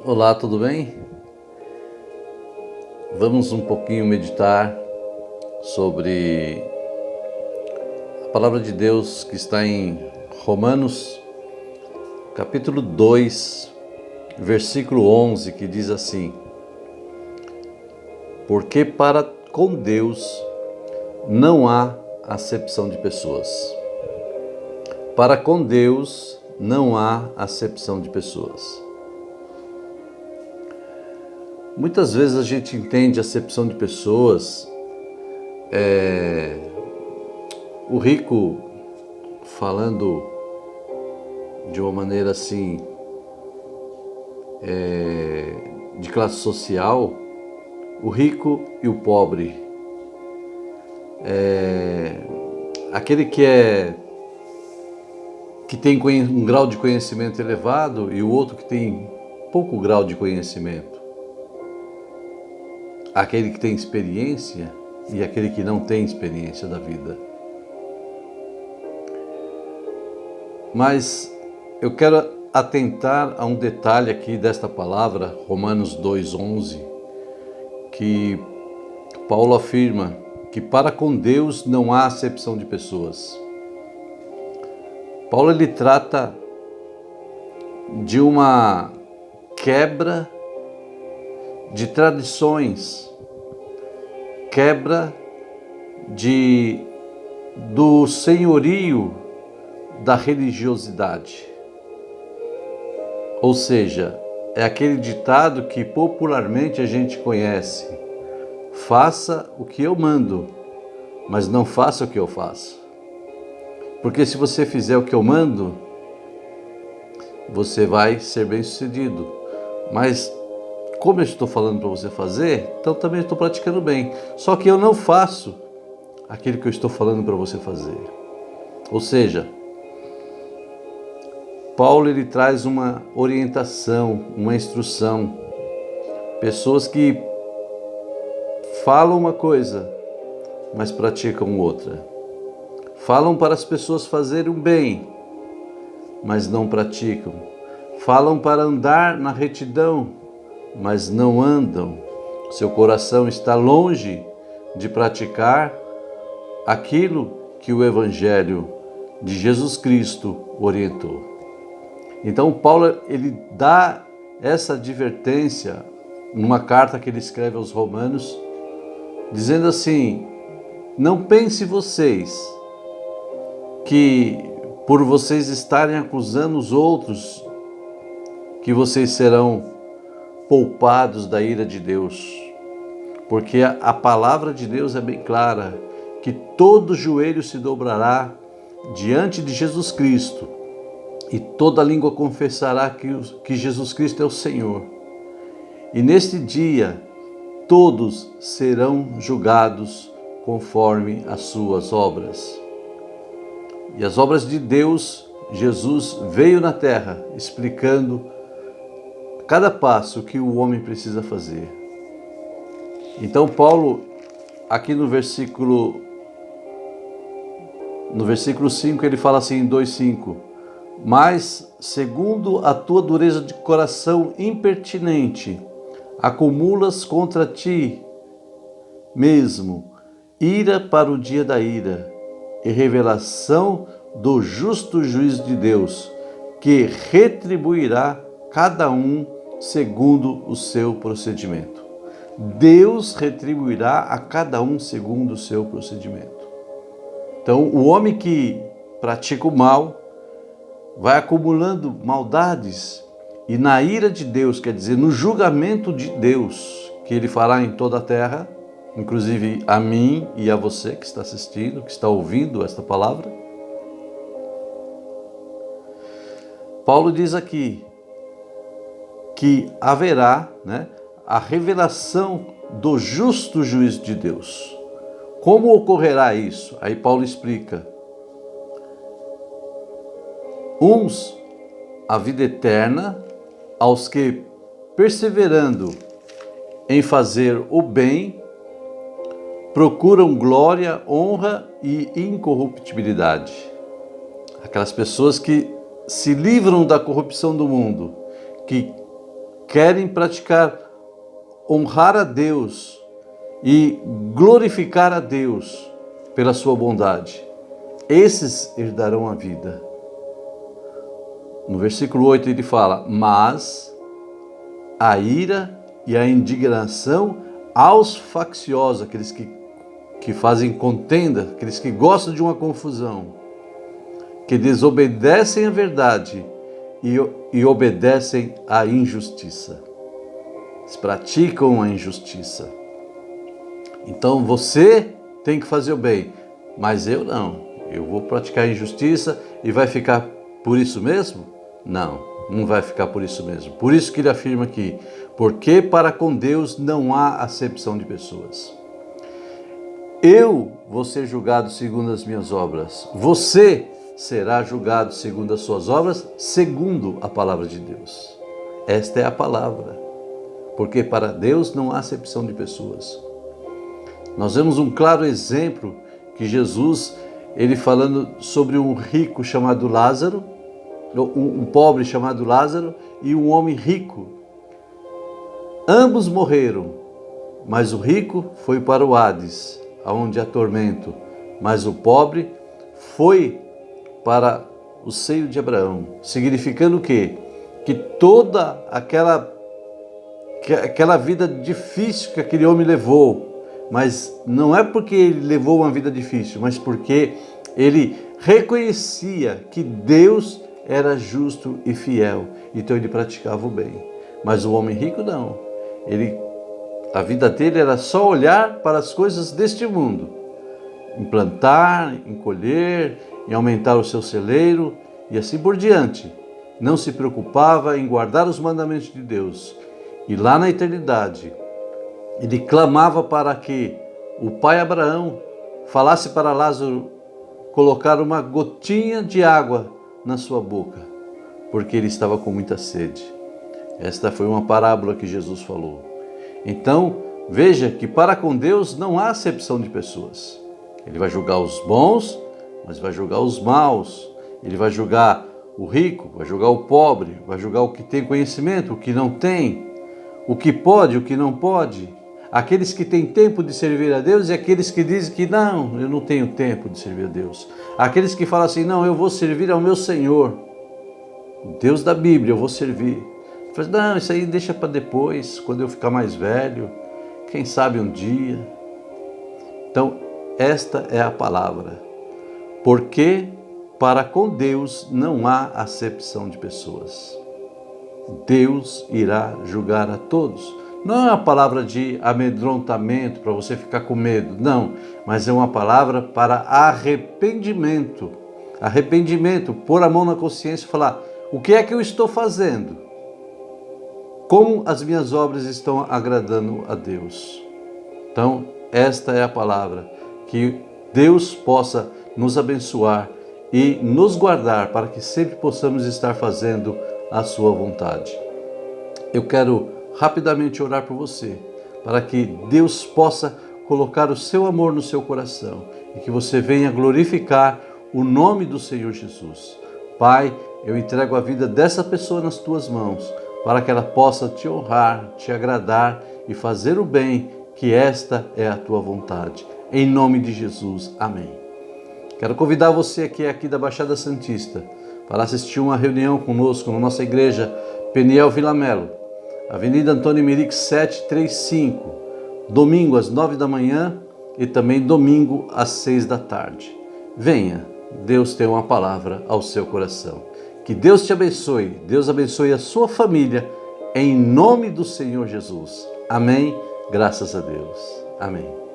Olá, tudo bem? Vamos um pouquinho meditar sobre a palavra de Deus que está em Romanos, capítulo 2, versículo 11, que diz assim: Porque para com Deus não há acepção de pessoas. Para com Deus não há acepção de pessoas. Muitas vezes a gente entende acepção de pessoas, o rico falando de uma maneira assim, de classe social, o rico e o pobre, aquele que tem um grau de conhecimento elevado e o outro que tem pouco grau de conhecimento, aquele que tem experiência e aquele que não tem experiência da vida. Mas eu quero atentar a um detalhe aqui desta palavra, Romanos 2:11, que Paulo afirma que para com Deus não há acepção de pessoas. Paulo ele trata de uma quebra de tradições, quebra do senhorio da religiosidade. Ou seja, é aquele ditado que popularmente a gente conhece: faça o que eu mando, mas não faça o que eu faço. Porque se você fizer o que eu mando, você vai ser bem-sucedido. Mas como eu estou falando para você fazer, então também estou praticando bem. Só que eu não faço aquilo que eu estou falando para você fazer. Ou seja, Paulo ele traz uma orientação, uma instrução. Pessoas que falam uma coisa, mas praticam outra. Falam para as pessoas fazerem o bem, mas não praticam. Falam para andar na retidão, mas não andam. Seu coração está longe de praticar aquilo que o Evangelho de Jesus Cristo orientou. Então Paulo ele dá essa advertência numa carta que ele escreve aos Romanos, dizendo assim: não pense vocês que por vocês estarem acusando os outros, que vocês serão poupados da ira de Deus. Porque a palavra de Deus é bem clara, que todo joelho se dobrará diante de Jesus Cristo e toda língua confessará que Jesus Cristo é o Senhor. E neste dia, todos serão julgados conforme as suas obras. E as obras de Deus, Jesus veio na terra explicando cada passo que o homem precisa fazer. Então Paulo, aqui no versículo 5, ele fala assim, em 2:5: Mas, segundo a tua dureza de coração impertinente, acumulas contra ti mesmo ira para o dia da ira e revelação do justo juízo de Deus, que retribuirá cada um segundo o seu procedimento. Deus retribuirá a cada um segundo o seu procedimento. Então, o homem que pratica o mal vai acumulando maldades, e na ira de Deus, quer dizer, no julgamento de Deus, que ele fará em toda a terra, inclusive a mim e a você que está assistindo, que está ouvindo esta palavra. Paulo diz aqui que haverá, a revelação do justo juízo de Deus. Como ocorrerá isso? Aí Paulo explica: uns a vida eterna aos que, perseverando em fazer o bem, procuram glória, honra e incorruptibilidade. Aquelas pessoas que se livram da corrupção do mundo, que querem praticar, honrar a Deus e glorificar a Deus pela sua bondade, esses herdarão a vida. No versículo 8 ele fala: mas a ira e a indignação aos facciosos, aqueles que fazem contenda, aqueles que gostam de uma confusão, que desobedecem à verdade e obedecem à injustiça. Eles praticam a injustiça. Então você tem que fazer o bem, mas eu não. Eu vou praticar a injustiça e vai ficar por isso mesmo? Não, não vai ficar por isso mesmo. Por isso que ele afirma aqui: porque para com Deus não há acepção de pessoas. Eu vou ser julgado segundo as minhas obras. Você será julgado segundo as suas obras, segundo a palavra de Deus. Esta é a palavra. Porque para Deus não há acepção de pessoas. Nós vemos um claro exemplo que Jesus, ele falando sobre um rico chamado Lázaro, um pobre chamado Lázaro e um homem rico. Ambos morreram, mas o rico foi para o Hades, onde há tormento, mas o pobre foi para o seio de Abraão, significando o quê? Que toda aquela vida difícil que aquele homem levou, mas não é porque ele levou uma vida difícil, mas porque ele reconhecia que Deus era justo e fiel, então ele praticava o bem. Mas o homem rico não, a vida dele era só olhar para as coisas deste mundo, em plantar, em colher, em aumentar o seu celeiro e assim por diante. Não se preocupava em guardar os mandamentos de Deus. E lá na eternidade, ele clamava para que o pai Abraão falasse para Lázaro colocar uma gotinha de água na sua boca, porque ele estava com muita sede. Esta foi uma parábola que Jesus falou. Então, veja que para com Deus não há acepção de pessoas. Ele vai julgar os bons, mas vai julgar os maus. Ele vai julgar o rico, vai julgar o pobre, vai julgar o que tem conhecimento, o que não tem, o que pode, o que não pode. Aqueles que têm tempo de servir a Deus e aqueles que dizem que não, eu não tenho tempo de servir a Deus. Aqueles que falam assim: não, eu vou servir ao meu Senhor, o Deus da Bíblia, eu vou servir. Não, isso aí deixa para depois, quando eu ficar mais velho, quem sabe um dia. Então, esta é a palavra. Porque para com Deus não há acepção de pessoas. Deus irá julgar a todos. Não é uma palavra de amedrontamento para você ficar com medo, não, mas é uma palavra para arrependimento. Arrependimento, pôr a mão na consciência e falar: o que é que eu estou fazendo? Como as minhas obras estão agradando a Deus? Então, esta é a palavra. Que Deus possa nos abençoar e nos guardar para que sempre possamos estar fazendo a sua vontade. Eu quero rapidamente orar por você, para que Deus possa colocar o seu amor no seu coração e que você venha glorificar o nome do Senhor Jesus. Pai, eu entrego a vida dessa pessoa nas tuas mãos, para que ela possa te honrar, te agradar e fazer o bem, que esta é a tua vontade. Em nome de Jesus, amém. Quero convidar você aqui da Baixada Santista para assistir uma reunião conosco na nossa igreja Peniel Vila Melo, Avenida Antônio Emerick 735, domingo às 9 da manhã e também domingo às 6 da tarde. Venha, Deus tem uma palavra ao seu coração. Que Deus te abençoe, Deus abençoe a sua família, em nome do Senhor Jesus. Amém, graças a Deus. Amém.